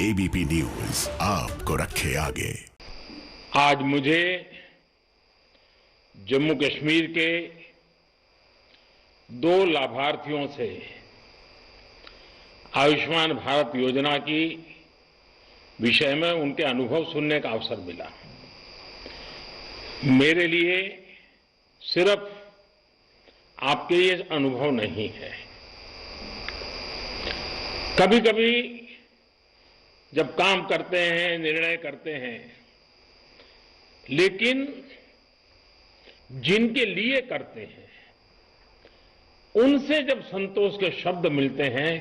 ABP news आपको रखे आगे। आज मुझे जम्मू कश्मीर के 2 लाभार्थियों से आयुष्मान भारत योजना की विषय में उनके अनुभव सुनने का अवसर मिला। मेरे लिए सिर्फ आपके ये अनुभव नहीं है, कभी कभी जब काम करते हैं, निर्णय करते हैं, लेकिन जिनके लिए करते हैं उनसे जब संतोष के शब्द मिलते हैं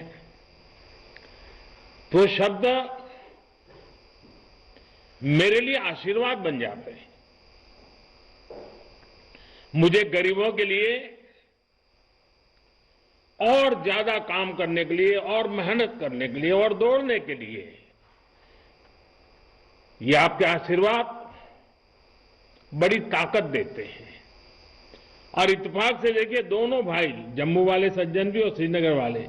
तो शब्द मेरे लिए आशीर्वाद बन जाते हैं। मुझे गरीबों के लिए और ज्यादा काम करने के लिए और मेहनत करने के लिए और दौड़ने के लिए ये आपके आशीर्वाद बड़ी ताकत देते हैं। और इत्तेफाक से देखिए, दोनों भाई, जम्मू वाले सज्जन भी और श्रीनगर वाले,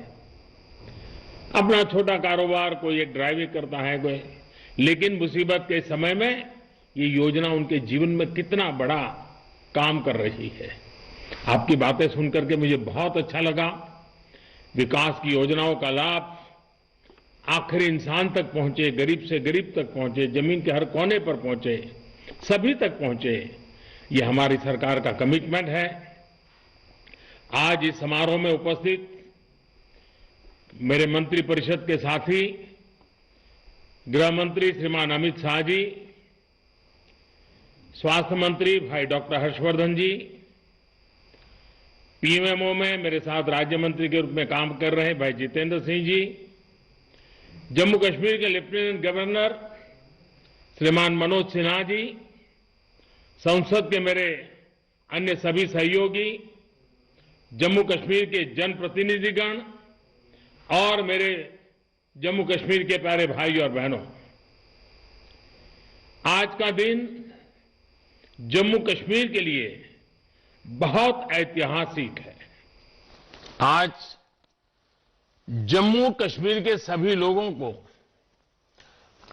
अपना छोटा कारोबार, कोई एक ड्राइविंग करता है, कोई, लेकिन मुसीबत के समय में ये योजना उनके जीवन में कितना बड़ा काम कर रही है। आपकी बातें सुनकर के मुझे बहुत अच्छा लगा। विकास की योजनाओं का लाभ आखिरी इंसान तक पहुंचे, गरीब से गरीब तक पहुंचे, जमीन के हर कोने पर पहुंचे, सभी तक पहुंचे, ये हमारी सरकार का कमिटमेंट है। आज इस समारोह में उपस्थित मेरे मंत्री परिषद के साथी, गृह मंत्री श्रीमान अमित शाह जी, स्वास्थ्य मंत्री भाई डॉक्टर हर्षवर्धन जी, पीएमओ में मेरे साथ राज्य मंत्री के रूप में काम कर रहे भाई जितेंद्र सिंह जी, जम्मू कश्मीर के लेफ्टिनेंट गवर्नर श्रीमान मनोज सिन्हा जी, संसद के मेरे अन्य सभी सहयोगी, जम्मू कश्मीर के जनप्रतिनिधिगण और मेरे जम्मू कश्मीर के प्यारे भाई और बहनों, आज का दिन जम्मू कश्मीर के लिए बहुत ऐतिहासिक है। आज जम्मू कश्मीर के सभी लोगों को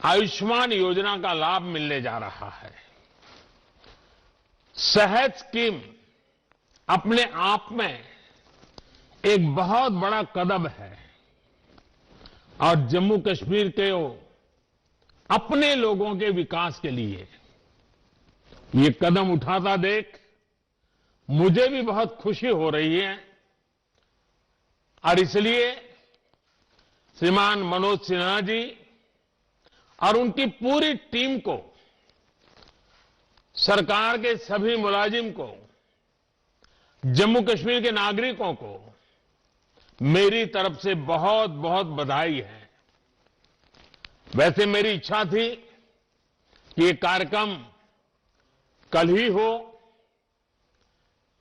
आयुष्मान योजना का लाभ मिलने जा रहा है। सेहत स्कीम अपने आप में एक बहुत बड़ा कदम है और जम्मू कश्मीर के अपने लोगों के विकास के लिए ये कदम उठाता देख मुझे भी बहुत खुशी हो रही है। और इसलिए श्रीमान मनोज सिन्हा जी और उनकी पूरी टीम को, सरकार के सभी मुलाजिम को, जम्मू कश्मीर के नागरिकों को मेरी तरफ से बहुत बहुत बधाई है। वैसे मेरी इच्छा थी कि ये कार्यक्रम कल ही हो,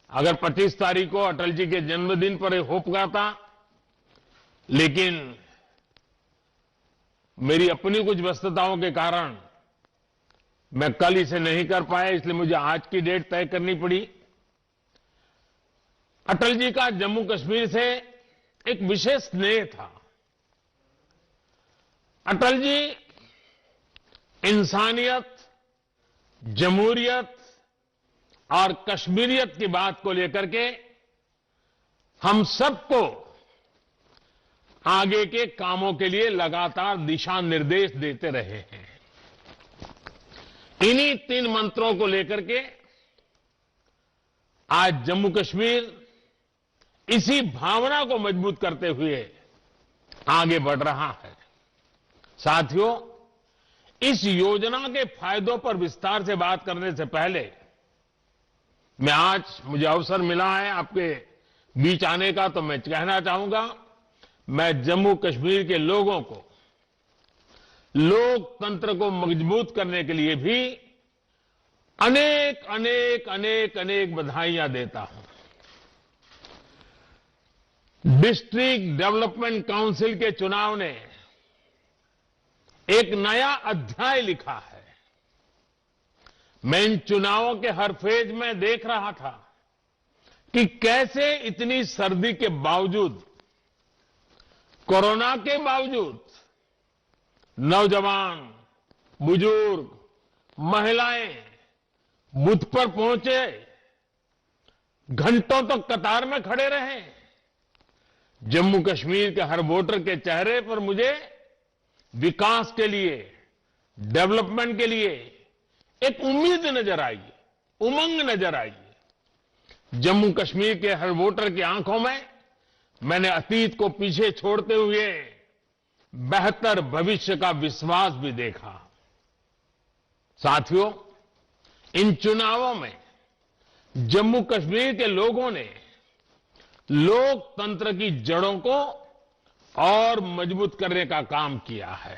अगर 25 तारीख को अटल जी के जन्मदिन पर हो पाता, लेकिन मेरी अपनी कुछ व्यस्तताओं के कारण मैं कल इसे नहीं कर पाया, इसलिए मुझे आज की डेट तय करनी पड़ी। अटल जी का जम्मू कश्मीर से एक विशेष स्नेह था। अटल जी इंसानियत, जमहूरियत और कश्मीरियत की बात को लेकर के हम सबको आगे के कामों के लिए लगातार दिशा निर्देश देते रहे हैं। इन्हीं 3 मंत्रों को लेकर के आज जम्मू कश्मीर इसी भावना को मजबूत करते हुए आगे बढ़ रहा है। साथियों, इस योजना के फायदों पर विस्तार से बात करने से पहले मुझे अवसर मिला है आपके बीच आने का, तो मैं कहना चाहूंगा, मैं जम्मू कश्मीर के लोगों को लोकतंत्र को मजबूत करने के लिए भी अनेक अनेक अनेक अनेक बधाइयां देता हूं। डिस्ट्रिक्ट डेवलपमेंट काउंसिल के चुनाव ने एक नया अध्याय लिखा है। मैं इन चुनावों के हर फेज में देख रहा था कि कैसे इतनी सर्दी के बावजूद, कोरोना के बावजूद नौजवान, बुजुर्ग, महिलाएं बूथ पर पहुंचे, घंटों तक कतार में खड़े रहे। जम्मू कश्मीर के हर वोटर के चेहरे पर मुझे विकास के लिए, डेवलपमेंट के लिए एक उम्मीद नजर आई, उमंग नजर आई। जम्मू कश्मीर के हर वोटर की आंखों में मैंने अतीत को पीछे छोड़ते हुए बेहतर भविष्य का विश्वास भी देखा। साथियों, इन चुनावों में जम्मू कश्मीर के लोगों ने लोकतंत्र की जड़ों को और मजबूत करने का काम किया है।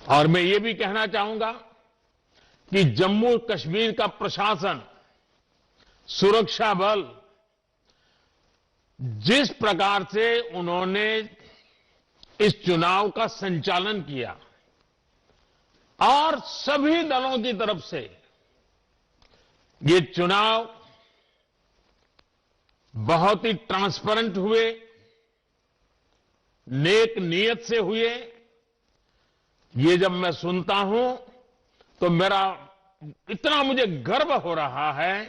और मैं ये भी कहना चाहूंगा कि जम्मू कश्मीर का प्रशासन, सुरक्षा बल, जिस प्रकार से उन्होंने इस चुनाव का संचालन किया और सभी दलों की तरफ से ये चुनाव बहुत ही ट्रांसपेरेंट हुए, नेक नियत से हुए, ये जब मैं सुनता हूं तो मेरा इतना मुझे गर्व हो रहा है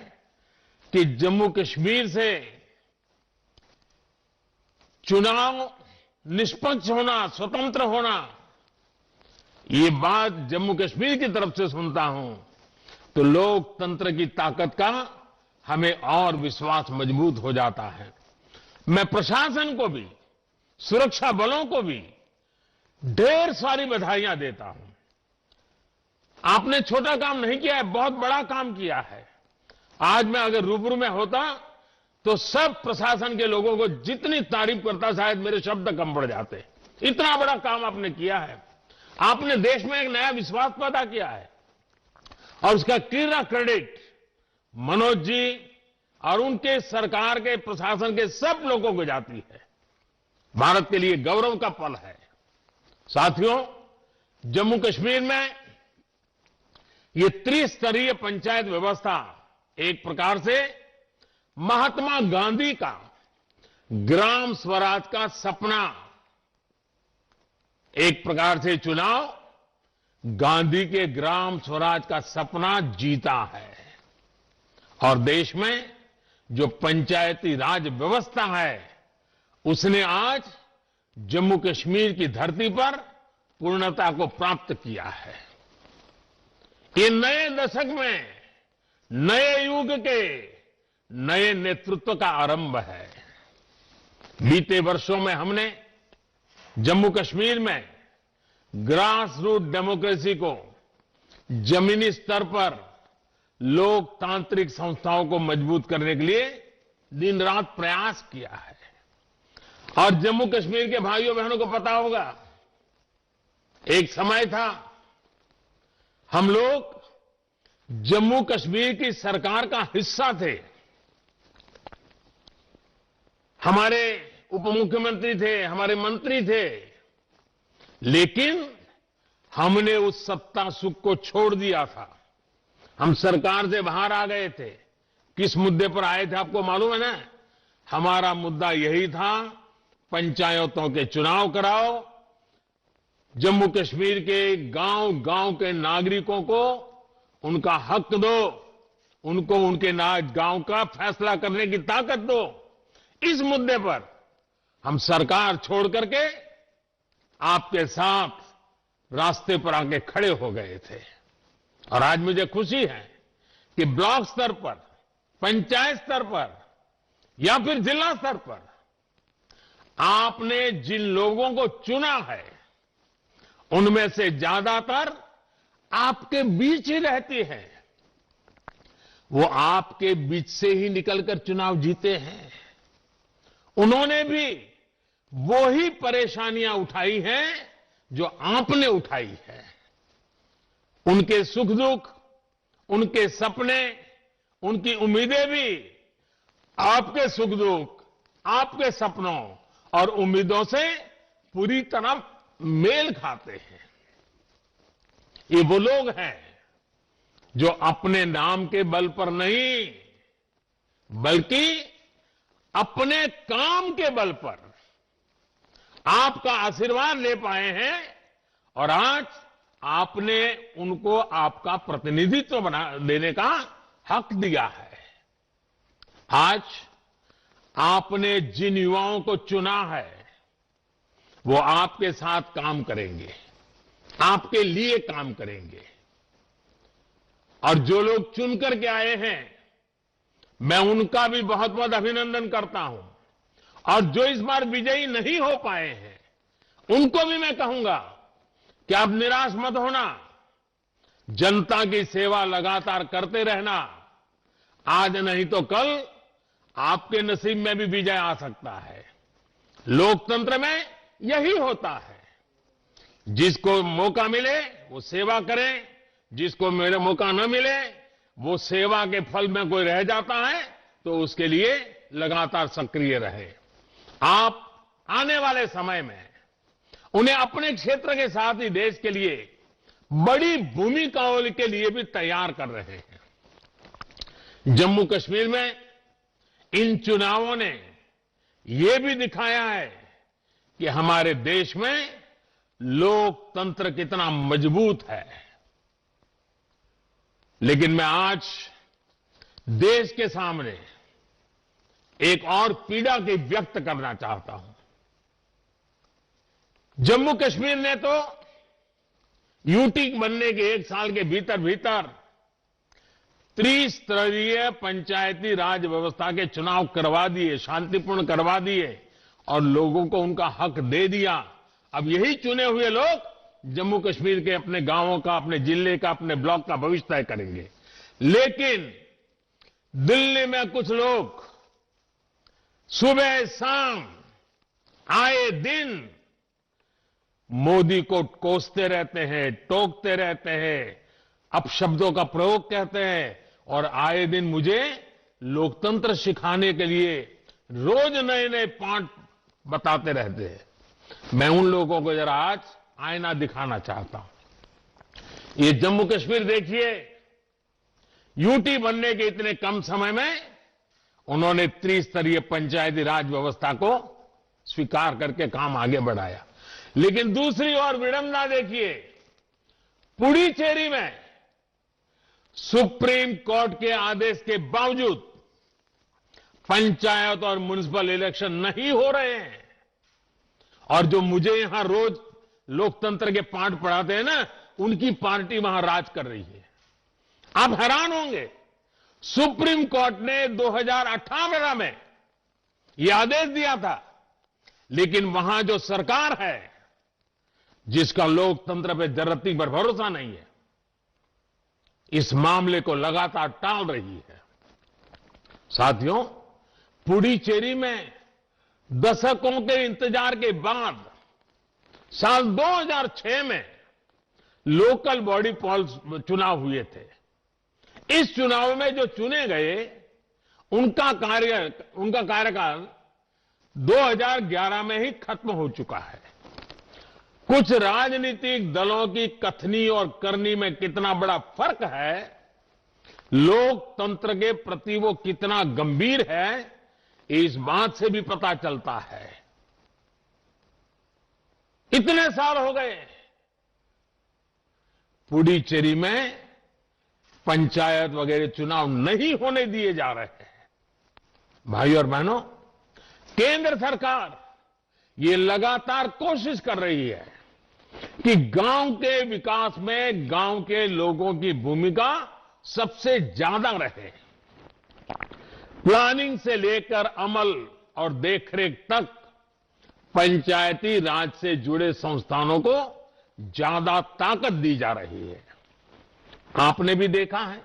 कि जम्मू कश्मीर से चुनाव निष्पक्ष होना, स्वतंत्र होना, ये बात जम्मू कश्मीर की तरफ से सुनता हूं तो लोकतंत्र की ताकत का हमें और विश्वास मजबूत हो जाता है। मैं प्रशासन को भी, सुरक्षा बलों को भी ढेर सारी बधाइयां देता हूं। आपने छोटा काम नहीं किया है, बहुत बड़ा काम किया है। आज मैं अगर रूबरू में होता तो सब प्रशासन के लोगों को जितनी तारीफ करता शायद मेरे शब्द कम पड़ जाते। इतना बड़ा काम आपने किया है। आपने देश में एक नया विश्वास पैदा किया है और उसका पूरा क्रेडिट मनोज जी और उनके सरकार के, प्रशासन के सब लोगों को जाती है। भारत के लिए गौरव का पल है। साथियों, जम्मू कश्मीर में ये त्रिस्तरीय पंचायत व्यवस्था एक प्रकार से महात्मा गांधी का ग्राम स्वराज का सपना, एक प्रकार से चुनाव गांधी के ग्राम स्वराज का सपना जीता है। और देश में जो पंचायती राज व्यवस्था है उसने आज जम्मू कश्मीर की धरती पर पूर्णता को प्राप्त किया है। ये नए दशक में, नए युग के नए नेतृत्व का आरंभ है। बीते वर्षों में हमने जम्मू कश्मीर में ग्रास रूट डेमोक्रेसी को, जमीनी स्तर पर लोकतांत्रिक संस्थाओं को मजबूत करने के लिए दिन रात प्रयास किया है। और जम्मू कश्मीर के भाइयों बहनों को पता होगा, एक समय था हम लोग जम्मू कश्मीर की सरकार का हिस्सा थे। हमारे उप मुख्यमंत्री थे, हमारे मंत्री थे, लेकिन हमने उस सत्ता सुख को छोड़ दिया था। हम सरकार से बाहर आ गए थे। किस मुद्दे पर आए थे आपको मालूम है ना? हमारा मुद्दा यही था, पंचायतों के चुनाव कराओ, जम्मू कश्मीर के गांव गांव के नागरिकों को उनका हक दो, उनको उनके गांव का फैसला करने की ताकत दो। इस मुद्दे पर हम सरकार छोड़ करके आपके साथ रास्ते पर आके खड़े हो गए थे। और आज मुझे खुशी है कि ब्लॉक स्तर पर, पंचायत स्तर पर या फिर जिला स्तर पर आपने जिन लोगों को चुना है उनमें से ज्यादातर आपके बीच ही रहती हैं। वो आपके बीच से ही निकलकर चुनाव जीते हैं। उन्होंने भी वो ही परेशानियां उठाई हैं जो आपने उठाई है। उनके सुख दुख, उनके सपने, उनकी उम्मीदें भी आपके सुख दुख, आपके सपनों और उम्मीदों से पूरी तरह मेल खाते हैं। ये वो लोग हैं जो अपने नाम के बल पर नहीं, बल्कि अपने काम के बल पर आपका आशीर्वाद ले पाए हैं और आज आपने उनको आपका प्रतिनिधित्व बना देने का हक दिया है। आज आपने जिन युवाओं को चुना है वो आपके साथ काम करेंगे, आपके लिए काम करेंगे। और जो लोग चुन करके आए हैं, मैं उनका भी बहुत बहुत अभिनंदन करता हूं। और जो इस बार विजयी नहीं हो पाए हैं, उनको भी मैं कहूंगा कि आप निराश मत होना, जनता की सेवा लगातार करते रहना। आज नहीं तो कल आपके नसीब में भी विजय आ सकता है। लोकतंत्र में यही होता है, जिसको मौका मिले वो सेवा करे, जिसको मेरे मौका न मिले वो सेवा के फल में कोई रह जाता है तो उसके लिए लगातार सक्रिय रहे। आप आने वाले समय में उन्हें अपने क्षेत्र के साथ ही देश के लिए बड़ी भूमिकाओं के लिए भी तैयार कर रहे हैं। जम्मू कश्मीर में इन चुनावों ने यह भी दिखाया है कि हमारे देश में लोकतंत्र कितना मजबूत है। लेकिन मैं आज देश के सामने एक और पीड़ा की व्यक्त करना चाहता हूं। जम्मू कश्मीर ने तो यूटी बनने के 1 साल के भीतर भीतर त्रिस्तरीय पंचायती राज व्यवस्था के चुनाव करवा दिए, शांतिपूर्ण करवा दिए और लोगों को उनका हक दे दिया। अब यही चुने हुए लोग जम्मू कश्मीर के अपने गांवों का, अपने जिले का, अपने ब्लॉक का भविष्य तय करेंगे। लेकिन दिल्ली में कुछ लोग सुबह शाम आए दिन मोदी को कोसते रहते हैं, टोकते रहते हैं, अपशब्दों का प्रयोग कहते हैं और आए दिन मुझे लोकतंत्र सिखाने के लिए रोज नए नए पाठ बताते रहते हैं। मैं उन लोगों को जरा आज आईना दिखाना चाहता हूं। ये जम्मू कश्मीर देखिए, यूटी बनने के इतने कम समय में उन्होंने त्रिस्तरीय पंचायती राज व्यवस्था को स्वीकार करके काम आगे बढ़ाया। लेकिन दूसरी ओर विडंबना देखिए, पुडुचेरी में सुप्रीम कोर्ट के आदेश के बावजूद पंचायत और म्युनिसिपल इलेक्शन नहीं हो रहे हैं। और जो मुझे यहां रोज लोकतंत्र के पाठ पढ़ाते हैं ना, उनकी पार्टी वहां राज कर रही है। आप हैरान होंगे, सुप्रीम कोर्ट ने 2018 में यह आदेश दिया था, लेकिन वहां जो सरकार है जिसका लोकतंत्र पे जरती पर भरोसा नहीं है, इस मामले को लगातार टाल रही है। साथियों, पुडुचेरी में दशकों के इंतजार के बाद साल 2006 में लोकल बॉडी पॉल्स चुनाव हुए थे। इस चुनाव में जो चुने गए उनका कार्यकाल 2011 में ही खत्म हो चुका है। कुछ राजनीतिक दलों की कथनी और करनी में कितना बड़ा फर्क है, लोकतंत्र के प्रति वो कितना गंभीर है, इस बात से भी पता चलता है। इतने साल हो गए, पुडुचेरी में पंचायत वगैरह चुनाव नहीं होने दिए जा रहे हैं। भाई और बहनों, केंद्र सरकार ये लगातार कोशिश कर रही है कि गांव के विकास में गांव के लोगों की भूमिका सबसे ज्यादा रहे। प्लानिंग से लेकर अमल और देखरेख तक पंचायती राज से जुड़े संस्थानों को ज्यादा ताकत दी जा रही है। आपने भी देखा है,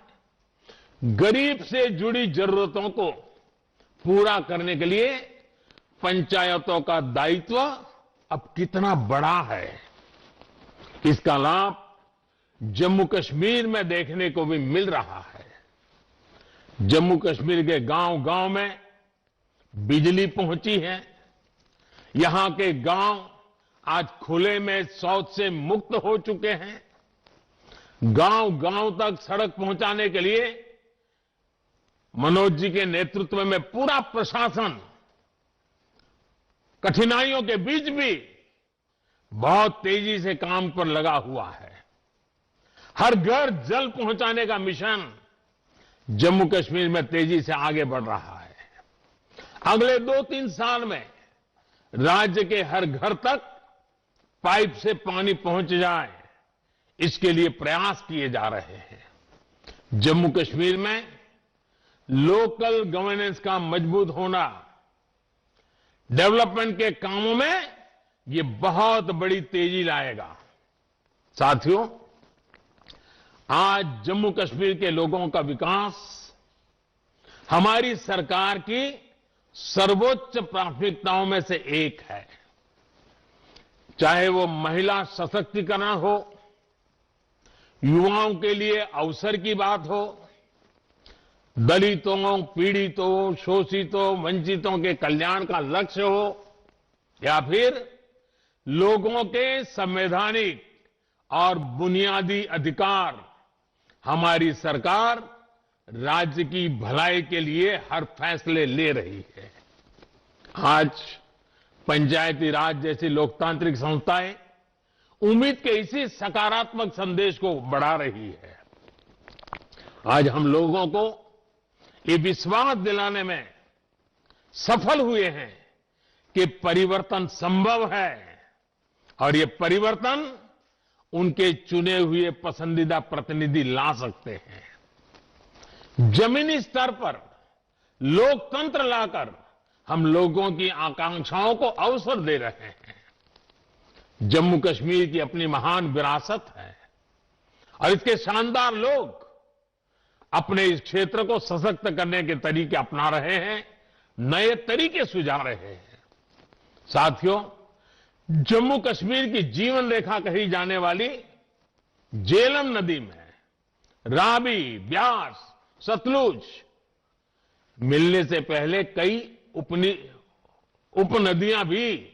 गरीब से जुड़ी जरूरतों को पूरा करने के लिए पंचायतों का दायित्व अब कितना बड़ा है। इसका लाभ जम्मू कश्मीर में देखने को भी मिल रहा है। जम्मू कश्मीर के गांव-गांव में बिजली पहुंची है। यहां के गांव आज खुले में शौच से मुक्त हो चुके हैं। गांव-गांव तक सड़क पहुंचाने के लिए मनोज जी के नेतृत्व में पूरा प्रशासन कठिनाइयों के बीच भी बहुत तेजी से काम पर लगा हुआ है। हर घर जल पहुंचाने का मिशन जम्मू कश्मीर में तेजी से आगे बढ़ रहा है। अगले 2-3 साल में राज्य के हर घर तक पाइप से पानी पहुंच जाए, इसके लिए प्रयास किए जा रहे हैं। जम्मू कश्मीर में लोकल गवर्नेंस का मजबूत होना डेवलपमेंट के कामों में ये बहुत बड़ी तेजी लाएगा। साथियों, आज जम्मू कश्मीर के लोगों का विकास हमारी सरकार की सर्वोच्च प्राथमिकताओं में से एक है। चाहे वो महिला सशक्तिकरण हो, युवाओं के लिए अवसर की बात हो, दलितों, पीड़ितों, शोषितों, वंचितों के कल्याण का लक्ष्य हो, या फिर लोगों के संवैधानिक और बुनियादी अधिकार, हमारी सरकार राज्य की भलाई के लिए हर फैसले ले रही है। आज पंचायती राज जैसी लोकतांत्रिक संस्थाएं उम्मीद के इसी सकारात्मक संदेश को बढ़ा रही है। आज हम लोगों को ये विश्वास दिलाने में सफल हुए हैं कि परिवर्तन संभव है और ये परिवर्तन उनके चुने हुए पसंदीदा प्रतिनिधि ला सकते हैं। जमीनी स्तर पर लोकतंत्र लाकर हम लोगों की आकांक्षाओं को अवसर दे रहे हैं। जम्मू कश्मीर की अपनी महान विरासत है और इसके शानदार लोग अपने इस क्षेत्र को सशक्त करने के तरीके अपना रहे हैं, नए तरीके सुझा रहे हैं। साथियों, जम्मू कश्मीर की जीवन रेखा कही जाने वाली झेलम नदी में रावी, ब्यास, सतलुज मिलने से पहले कई उपनदियां भी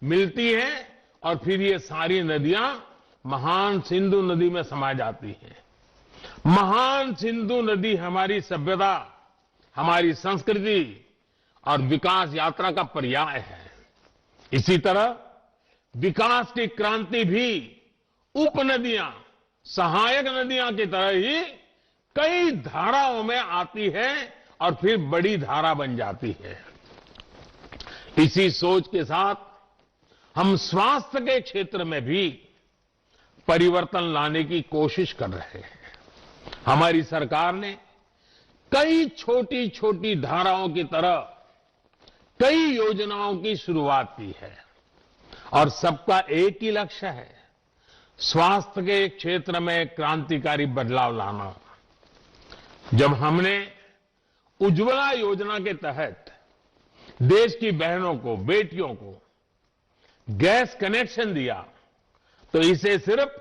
मिलती हैं और फिर ये सारी नदियां महान सिंधु नदी में समा जाती हैं। महान सिंधु नदी हमारी सभ्यता, हमारी संस्कृति और विकास यात्रा का पर्याय है। इसी तरह विकास की क्रांति भी उपनदियां, सहायक नदियां की तरह ही कई धाराओं में आती है और फिर बड़ी धारा बन जाती है। इसी सोच के साथ हम स्वास्थ्य के क्षेत्र में भी परिवर्तन लाने की कोशिश कर रहे हैं। हमारी सरकार ने कई छोटी छोटी धाराओं की तरह कई योजनाओं की शुरुआत की है और सबका एक ही लक्ष्य है, स्वास्थ्य के क्षेत्र में क्रांतिकारी बदलाव लाना। जब हमने उज्ज्वला योजना के तहत देश की बहनों को, बेटियों को गैस कनेक्शन दिया तो इसे सिर्फ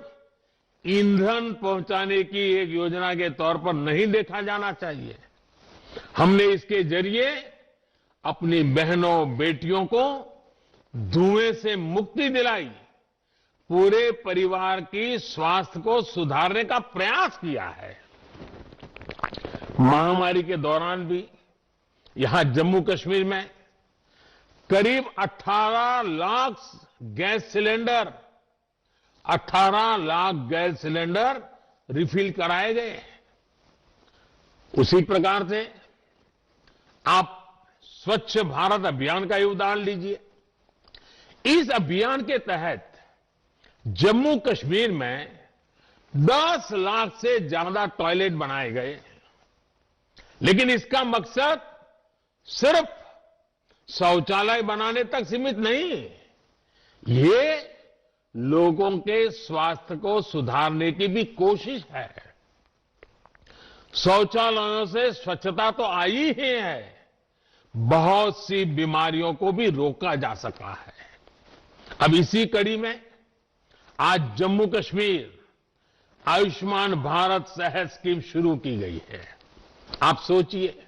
ईंधन पहुंचाने की एक योजना के तौर पर नहीं देखा जाना चाहिए। हमने इसके जरिए अपनी बहनों, बेटियों को धुएं से मुक्ति दिलाई, पूरे परिवार की स्वास्थ्य को सुधारने का प्रयास किया है। महामारी के दौरान भी यहां जम्मू कश्मीर में करीब 18 lakh gas cylinder 18 lakh gas cylinder refill कराए गए। उसी प्रकार से आप स्वच्छ भारत अभियान का ही उदाहरण लीजिए। इस अभियान के तहत जम्मू कश्मीर में 10 लाख से ज्यादा टॉयलेट बनाए गए, लेकिन इसका मकसद सिर्फ शौचालय बनाने तक सीमित नहीं, ये लोगों के स्वास्थ्य को सुधारने की भी कोशिश है। शौचालयों से स्वच्छता तो आई ही है, बहुत सी बीमारियों को भी रोका जा सका है। अब इसी कड़ी में आज जम्मू कश्मीर आयुष्मान भारत सेहत स्कीम शुरू की गई है। आप सोचिए,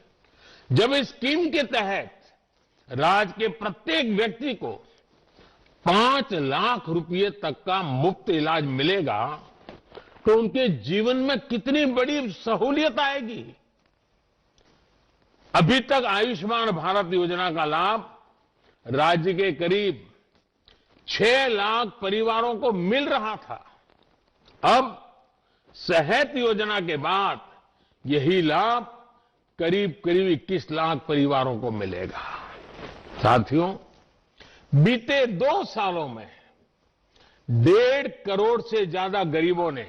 जब इस स्कीम के तहत राज्य के प्रत्येक व्यक्ति को 5 लाख रुपए तक का मुफ्त इलाज मिलेगा तो उनके जीवन में कितनी बड़ी सहूलियत आएगी। अभी तक आयुष्मान भारत योजना का लाभ राज्य के करीब 6 लाख परिवारों को मिल रहा था। अब सेहत योजना के बाद यही लाभ करीब करीब 21 लाख परिवारों को मिलेगा। साथियों, बीते 2 सालों में 1.5 करोड़ से ज्यादा गरीबों ने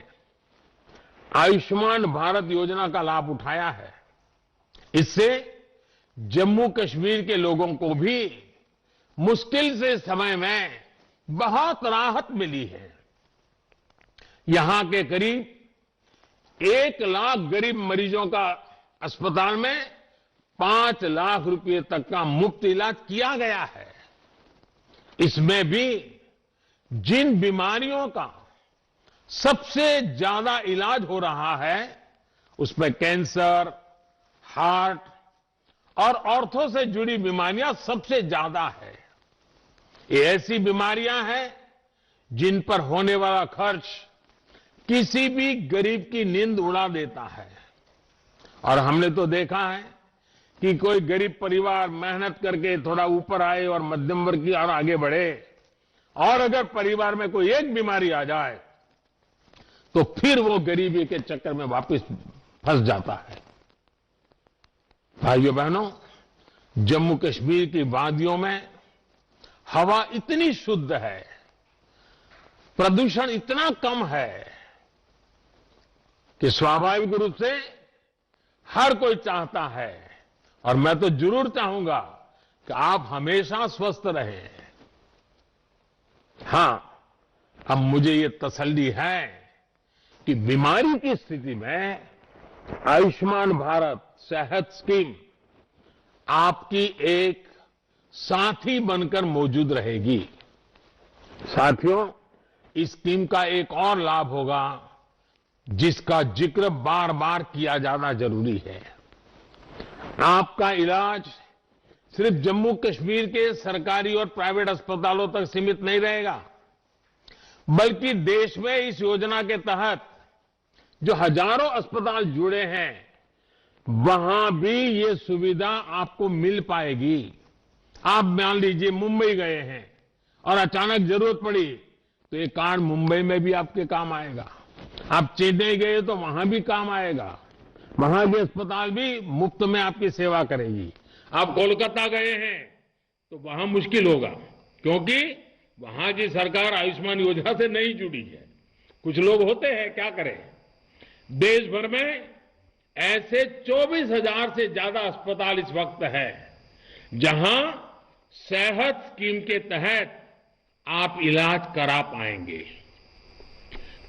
आयुष्मान भारत योजना का लाभ उठाया है। इससे जम्मू कश्मीर के लोगों को भी मुश्किल से समय में बहुत राहत मिली है। यहां के करीब 1 लाख गरीब मरीजों का अस्पताल में 5 लाख रुपए तक का मुफ्त इलाज किया गया है। इसमें भी जिन बीमारियों का सबसे ज्यादा इलाज हो रहा है उसमें कैंसर, हार्ट और ऑर्थो से जुड़ी बीमारियां सबसे ज्यादा है। ये ऐसी बीमारियां हैं जिन पर होने वाला खर्च किसी भी गरीब की नींद उड़ा देता है। और हमने तो देखा है कि कोई गरीब परिवार मेहनत करके थोड़ा ऊपर आए और मध्यम वर्ग की ओर आगे बढ़े, और अगर परिवार में कोई एक बीमारी आ जाए तो फिर वो गरीबी के चक्कर में वापस फंस जाता है। भाइयों बहनों, जम्मू कश्मीर की वादियों में हवा इतनी शुद्ध है, प्रदूषण इतना कम है कि स्वाभाविक रूप से हर कोई चाहता है, और मैं तो जरूर चाहूंगा कि आप हमेशा स्वस्थ रहें। हां, अब मुझे ये तसल्ली है कि बीमारी की स्थिति में आयुष्मान भारत सेहत स्कीम आपकी एक साथी बनकर मौजूद रहेगी। साथियों, इस स्कीम का एक और लाभ होगा जिसका जिक्र बार बार किया जाना जरूरी है। आपका इलाज सिर्फ जम्मू कश्मीर के सरकारी और प्राइवेट अस्पतालों तक सीमित नहीं रहेगा, बल्कि देश में इस योजना के तहत जो हजारों अस्पताल जुड़े हैं वहां भी ये सुविधा आपको मिल पाएगी। आप मान लीजिए मुंबई गए हैं और अचानक जरूरत पड़ी तो ये कार्ड मुंबई में भी आपके काम आएगा। आप चेन्नई गए तो वहां भी काम आएगा, वहां के अस्पताल भी मुफ्त में आपकी सेवा करेगी। आप कोलकाता गए हैं तो वहां मुश्किल होगा, क्योंकि वहां की सरकार आयुष्मान योजना से नहीं जुड़ी है। कुछ लोग होते हैं, क्या करें। देश भर में ऐसे 24,000 से ज्यादा अस्पताल इस वक्त है जहां सेहत स्कीम के तहत आप इलाज करा पाएंगे।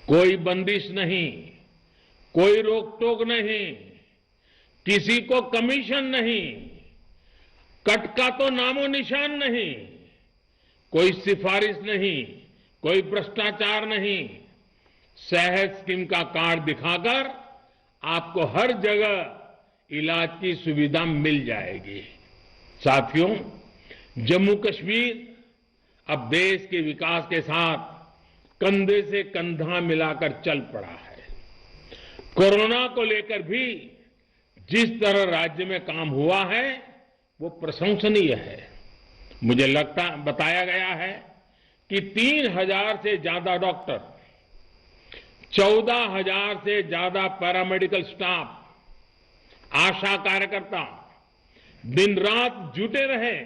कोई बंदिश नहीं, कोई रोक टोक नहीं, किसी को कमीशन नहीं, कट का तो नामो निशान नहीं, कोई सिफारिश नहीं, कोई भ्रष्टाचार नहीं। सेहत स्कीम का कार्ड दिखाकर आपको हर जगह इलाज की सुविधा मिल जाएगी। साथियों, जम्मू कश्मीर अब देश के विकास के साथ कंधे से कंधा मिलाकर चल पड़ा है। कोरोना को लेकर भी जिस तरह राज्य में काम हुआ है वो प्रशंसनीय है। मुझे बताया गया है कि 3,000 से ज्यादा डॉक्टर, 14,000 से ज्यादा पैरामेडिकल स्टाफ, आशा कार्यकर्ता दिन रात जुटे रहे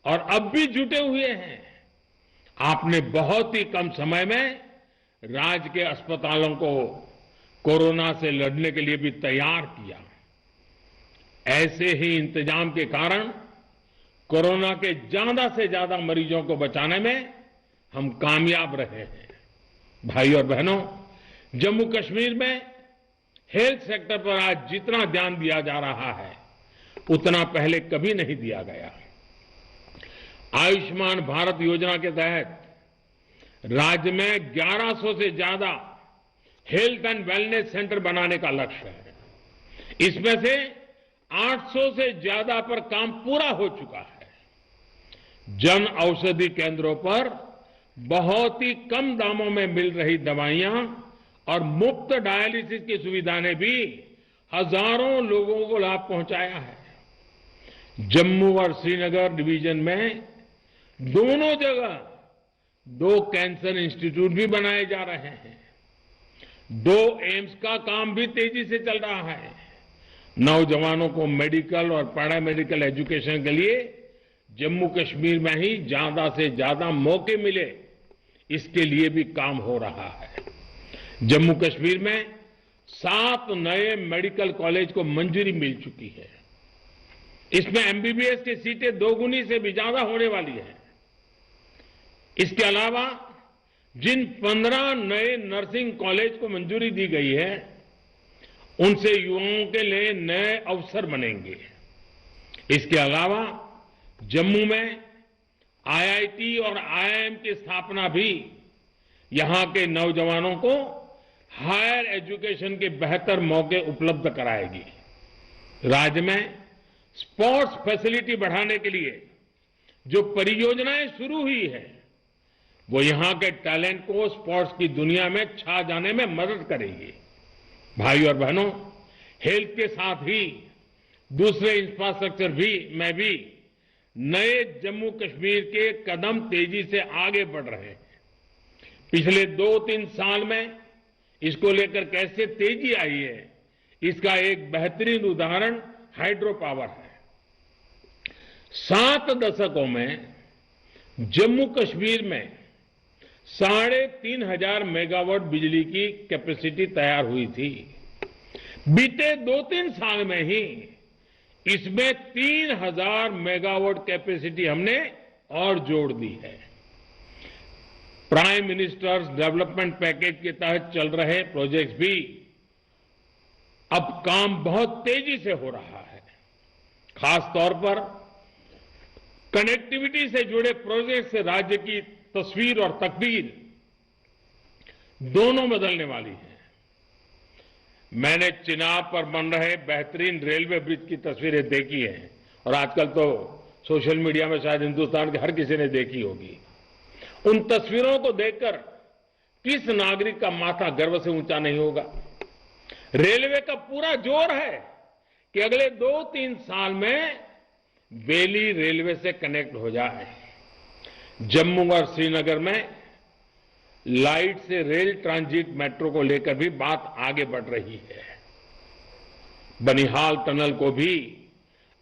और अब भी जुटे हुए हैं। आपने बहुत ही कम समय में राज्य के अस्पतालों को कोरोना से लड़ने के लिए भी तैयार किया। ऐसे ही इंतजाम के कारण कोरोना के ज्यादा से ज्यादा मरीजों को बचाने में हम कामयाब रहे हैं। भाई और बहनों, जम्मू कश्मीर में हेल्थ सेक्टर पर आज जितना ध्यान दिया जा रहा है उतना पहले कभी नहीं दिया गया। आयुष्मान भारत योजना के तहत राज्य में 1100 से ज्यादा हेल्थ एंड वेलनेस सेंटर बनाने का लक्ष्य है। इसमें से 800 से ज्यादा पर काम पूरा हो चुका है। जन औषधि केंद्रों पर बहुत ही कम दामों में मिल रही दवाइयां और मुफ्त डायलिसिस की सुविधा ने भी हजारों लोगों को लाभ पहुंचाया है। जम्मू और श्रीनगर डिवीजन में दोनों जगह 2 कैंसर इंस्टीट्यूट भी बनाए जा रहे हैं। 2 एम्स का काम भी तेजी से चल रहा है। नौजवानों को मेडिकल और पैरामेडिकल एजुकेशन के लिए जम्मू कश्मीर में ही ज्यादा से ज्यादा मौके मिले, इसके लिए भी काम हो रहा है। जम्मू कश्मीर में 7 नए मेडिकल कॉलेज को मंजूरी मिल चुकी है। इसमें एमबीबीएस की सीटें 2 गुनी से भी ज्यादा होने वाली है। इसके अलावा जिन 15 नए नर्सिंग कॉलेज को मंजूरी दी गई है, उनसे युवाओं के लिए नए अवसर बनेंगे। इसके अलावा जम्मू में आईआईटी और आईआईएम की स्थापना भी यहां के नौजवानों को हायर एजुकेशन के बेहतर मौके उपलब्ध कराएगी। राज्य में स्पोर्ट्स फैसिलिटी बढ़ाने के लिए जो परियोजनाएं शुरू हुई है, वो यहां के टैलेंट को स्पोर्ट्स की दुनिया में छा जाने में मदद करेगी। भाई और बहनों, हेल्थ के साथ ही दूसरे इंफ्रास्ट्रक्चर में भी नए जम्मू कश्मीर के कदम तेजी से आगे बढ़ रहे हैं। पिछले 2-3 साल में इसको लेकर कैसे तेजी आई है, इसका एक बेहतरीन उदाहरण हाइड्रो पावर है। 7 दशकों में जम्मू कश्मीर में 3,500 मेगावाट बिजली की कैपेसिटी तैयार हुई थी। बीते 2-3 साल में ही इसमें 3,000 मेगावाट कैपेसिटी हमने और जोड़ दी है। प्राइम मिनिस्टर्स डेवलपमेंट पैकेज के तहत चल रहे प्रोजेक्ट्स भी अब काम बहुत तेजी से हो रहा है। खास तौर पर कनेक्टिविटी से जुड़े प्रोजेक्ट से राज्य की तस्वीर और तकदीर दोनों बदलने वाली है। मैंने चिनाब पर बन रहे बेहतरीन रेलवे ब्रिज की तस्वीरें देखी हैं और आजकल तो सोशल मीडिया में शायद हिंदुस्तान के हर किसी ने देखी होगी। उन तस्वीरों को देखकर किस नागरिक का माथा गर्व से ऊंचा नहीं होगा। रेलवे का पूरा जोर है कि अगले 2-3 साल में बेली रेलवे से कनेक्ट हो जाए। जम्मू और श्रीनगर में लाइट से रेल ट्रांजिट मेट्रो को लेकर भी बात आगे बढ़ रही है। बनिहाल टनल को भी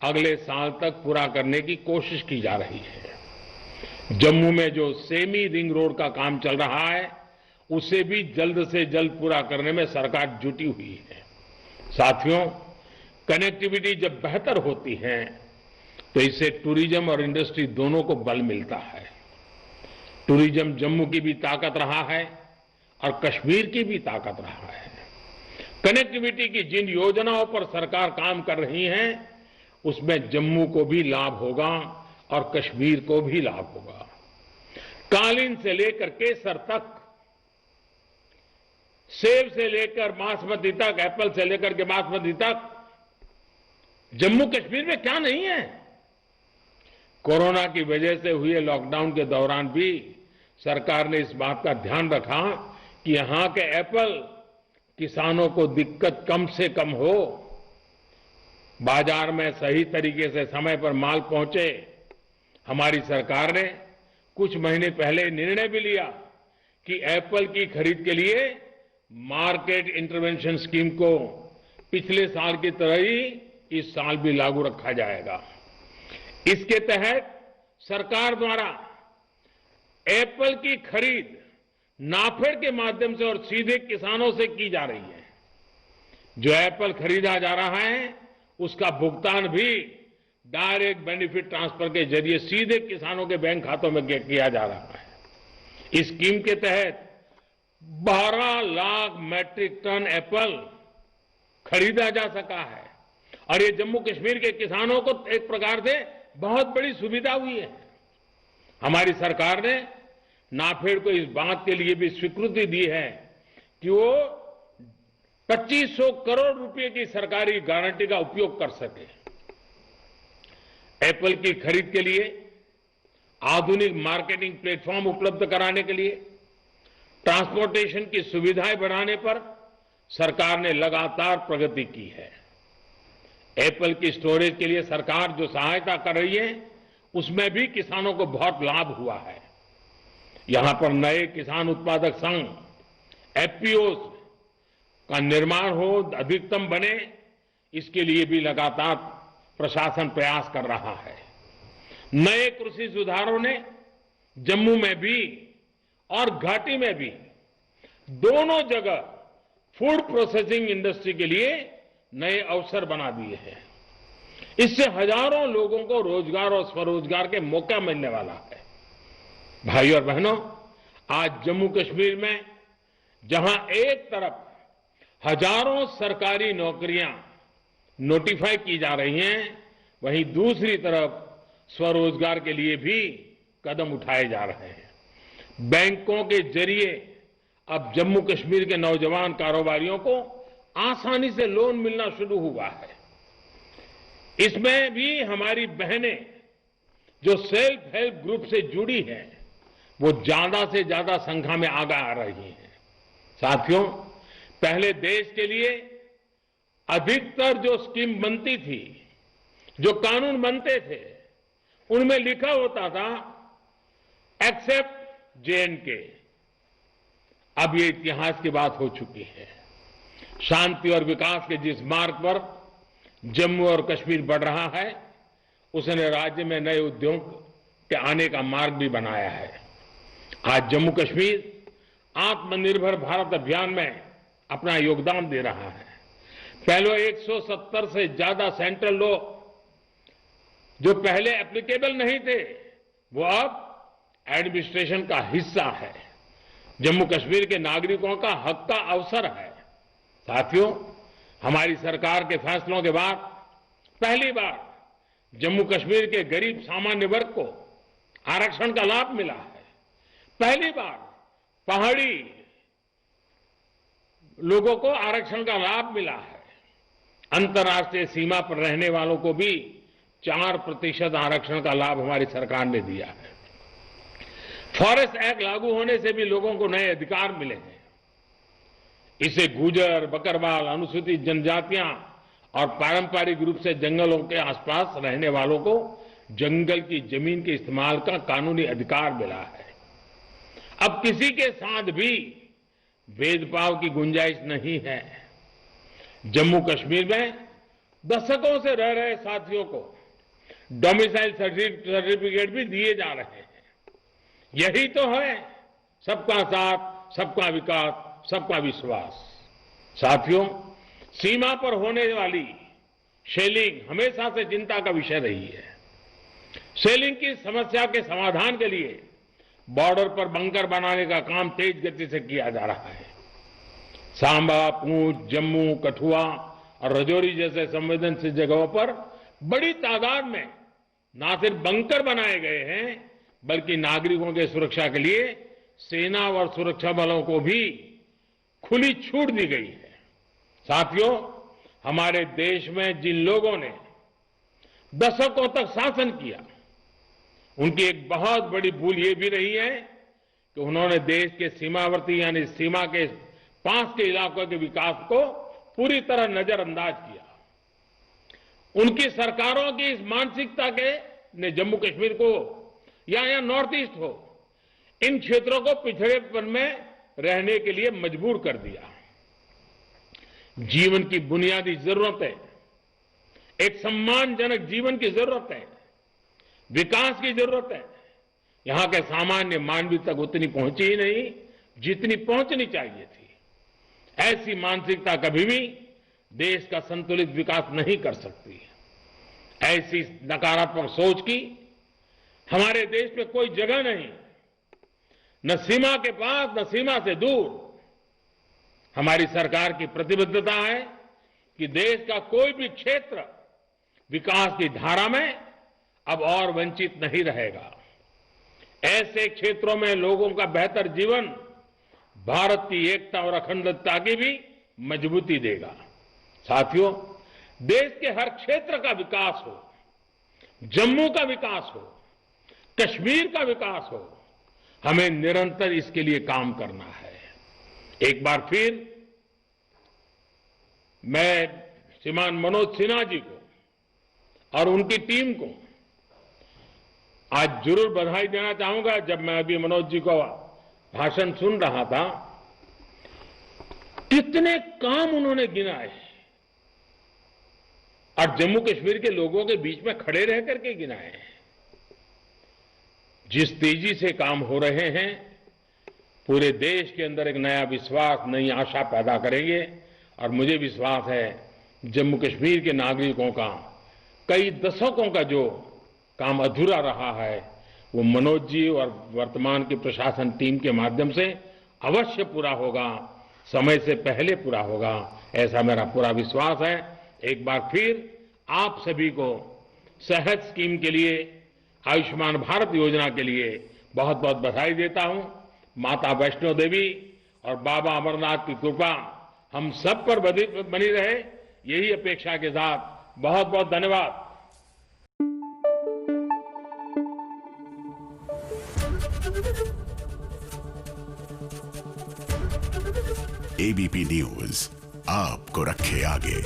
अगले साल तक पूरा करने की कोशिश की जा रही है। जम्मू में जो सेमी रिंग रोड का काम चल रहा है, उसे भी जल्द से जल्द पूरा करने में सरकार जुटी हुई है। साथियों, कनेक्टिविटी जब बेहतर होती है तो इससे टूरिज्म और इंडस्ट्री दोनों को बल मिलता है। टूरिज्म जम्मू की भी ताकत रहा है और कश्मीर की भी ताकत रहा है। कनेक्टिविटी की जिन योजनाओं पर सरकार काम कर रही है, उसमें जम्मू को भी लाभ होगा और कश्मीर को भी लाभ होगा। कालीन से लेकर केसर तक, सेब से लेकर बासमती तक, एप्पल से लेकर के बासमती तक, जम्मू कश्मीर में क्या नहीं है। कोरोना की वजह से हुए लॉकडाउन के दौरान भी सरकार ने इस बात का ध्यान रखा कि यहां के एप्पल किसानों को दिक्कत कम से कम हो, बाजार में सही तरीके से समय पर माल पहुंचे। हमारी सरकार ने कुछ महीने पहले निर्णय भी लिया कि एप्पल की खरीद के लिए मार्केट इंटरवेंशन स्कीम को पिछले साल की तरह ही इस साल भी लागू रखा जाएगा। इसके तहत सरकार द्वारा एप्पल की खरीद नाफेड के माध्यम से और सीधे किसानों से की जा रही है। जो एप्पल खरीदा जा रहा है, उसका भुगतान भी डायरेक्ट बेनिफिट ट्रांसफर के जरिए सीधे किसानों के बैंक खातों में किया जा रहा है। इस स्कीम के तहत 12 लाख मैट्रिक टन एप्पल खरीदा जा सका है और ये जम्मू कश्मीर के किसानों को एक प्रकार से बहुत बड़ी सुविधा हुई है। हमारी सरकार ने नाफेड को इस बात के लिए भी स्वीकृति दी है कि वो 2500 करोड़ रुपए की सरकारी गारंटी का उपयोग कर सके। एप्पल की खरीद के लिए आधुनिक मार्केटिंग प्लेटफॉर्म उपलब्ध कराने के लिए, ट्रांसपोर्टेशन की सुविधाएं बढ़ाने पर सरकार ने लगातार प्रगति की है। एप्पल की स्टोरेज के लिए सरकार जो सहायता कर रही है, उसमें भी किसानों को बहुत लाभ हुआ है। यहां पर नए किसान उत्पादक संघ एफपीओ का निर्माण हो, अधिकतम बने, इसके लिए भी लगातार प्रशासन प्रयास कर रहा है। नए कृषि सुधारों ने जम्मू में भी और घाटी में भी दोनों जगह फूड प्रोसेसिंग इंडस्ट्री के लिए नए अवसर बना दिए हैं। इससे हजारों लोगों को रोजगार और स्वरोजगार के मौका मिलने वाला है। भाइयों और बहनों, आज जम्मू कश्मीर में जहां एक तरफ हजारों सरकारी नौकरियां नोटिफाई की जा रही हैं, वहीं दूसरी तरफ स्वरोजगार के लिए भी कदम उठाए जा रहे हैं। बैंकों के जरिए अब जम्मू कश्मीर के नौजवान कारोबारियों को आसानी से लोन मिलना शुरू हुआ है। इसमें भी हमारी बहनें जो सेल्फ हेल्प ग्रुप से जुड़ी हैं, वो ज्यादा से ज्यादा संख्या में आगे आ रही हैं। साथियों, पहले देश के लिए अधिकतर जो स्कीम बनती थी, जो कानून बनते थे, उनमें लिखा होता था एक्सेप्ट JNK। अब ये इतिहास की बात हो चुकी है। शांति और विकास के जिस मार्ग पर जम्मू और कश्मीर बढ़ रहा है, उसने राज्य में नए उद्योग के आने का मार्ग भी बनाया है। आज जम्मू कश्मीर आत्मनिर्भर भारत अभियान में अपना योगदान दे रहा है। पहले 170 से ज्यादा सेंट्रल लॉ जो पहले एप्लीकेबल नहीं थे, वो अब एडमिनिस्ट्रेशन का हिस्सा है। जम्मू कश्मीर के नागरिकों का हक का अवसर है। साथियों, हमारी सरकार के फैसलों के बाद पहली बार जम्मू कश्मीर के गरीब सामान्य वर्ग को आरक्षण का लाभ मिला है। पहली बार पहाड़ी लोगों को आरक्षण का लाभ मिला है। अंतर्राष्ट्रीय सीमा पर रहने वालों को भी 4% आरक्षण का लाभ हमारी सरकार ने दिया है। फॉरेस्ट एक्ट लागू होने से भी लोगों को नए अधिकार मिले हैं। इसे गुजर, बकरवाल, अनुसूचित जनजातियां और पारंपरिक रूप से जंगलों के आसपास रहने वालों को जंगल की जमीन के इस्तेमाल का कानूनी अधिकार मिला है। अब किसी के साथ भी भेदभाव की गुंजाइश नहीं है। जम्मू कश्मीर में दशकों से रह रहे साथियों को डोमिसाइल सर्टिफिकेट भी दिए जा रहे हैं। यही तो है सबका साथ, सबका विकास, सबका विश्वास। साथियों, सीमा पर होने वाली शेलिंग हमेशा से चिंता का विषय रही है। शेलिंग की समस्या के समाधान के लिए बॉर्डर पर बंकर बनाने का काम तेज गति से किया जा रहा है। सांबा, पूंछ, जम्मू, कठुआ और राजौरी जैसे संवेदनशील जगहों पर बड़ी तादाद में न सिर्फ बंकर बनाए गए हैं, बल्कि नागरिकों के सुरक्षा के लिए सेना और सुरक्षा बलों को भी खुली छूट दी गई है। साथियों, हमारे देश में जिन लोगों ने दशकों तक शासन किया, उनकी एक बहुत बड़ी भूल ये भी रही है कि उन्होंने देश के सीमावर्ती यानी सीमा के पास के इलाकों के विकास को पूरी तरह नजरअंदाज किया। उनकी सरकारों की इस मानसिकता के ने जम्मू कश्मीर को या नॉर्थ ईस्ट हो, इन क्षेत्रों को पिछड़ेपन में रहने के लिए मजबूर कर दिया। जीवन की बुनियादी जरूरतें, एक सम्मानजनक जीवन की जरूरत है, विकास की जरूरत है, यहां के सामान्य मानवीय तक उतनी पहुंची ही नहीं जितनी पहुंचनी चाहिए थी। ऐसी मानसिकता कभी भी देश का संतुलित विकास नहीं कर सकती। ऐसी नकारात्मक सोच की हमारे देश में कोई जगह नहीं, न सीमा के पास न सीमा से दूर। हमारी सरकार की प्रतिबद्धता है कि देश का कोई भी क्षेत्र विकास की धारा में अब और वंचित नहीं रहेगा। ऐसे क्षेत्रों में लोगों का बेहतर जीवन भारत की एकता और अखंडता की भी मजबूती देगा। साथियों, देश के हर क्षेत्र का विकास हो, जम्मू का विकास हो, कश्मीर का विकास हो, हमें निरंतर इसके लिए काम करना है। एक बार फिर मैं श्रीमान मनोज सिन्हा जी को और उनकी टीम को आज जरूर बधाई देना चाहूंगा। जब मैं अभी मनोज जी को भाषण सुन रहा था, कितने काम उन्होंने गिनाए और जम्मू कश्मीर के लोगों के बीच में खड़े रह करके गिनाए। जिस तेजी से काम हो रहे हैं, पूरे देश के अंदर एक नया विश्वास, नई आशा पैदा करेंगे। और मुझे विश्वास है जम्मू कश्मीर के नागरिकों का कई दशकों का जो काम अधूरा रहा है, वो मनोज जी और वर्तमान की प्रशासन टीम के माध्यम से अवश्य पूरा होगा, समय से पहले पूरा होगा, ऐसा मेरा पूरा विश्वास है। एक बार फिर आप सभी को सेहत स्कीम के लिए, आयुष्मान भारत योजना के लिए बहुत बहुत बधाई देता हूं। माता वैष्णो देवी और बाबा अमरनाथ की कृपा हम सब पर बनी रहे, यही अपेक्षा के साथ बहुत बहुत धन्यवाद। एबीपी न्यूज आपको रखे आगे।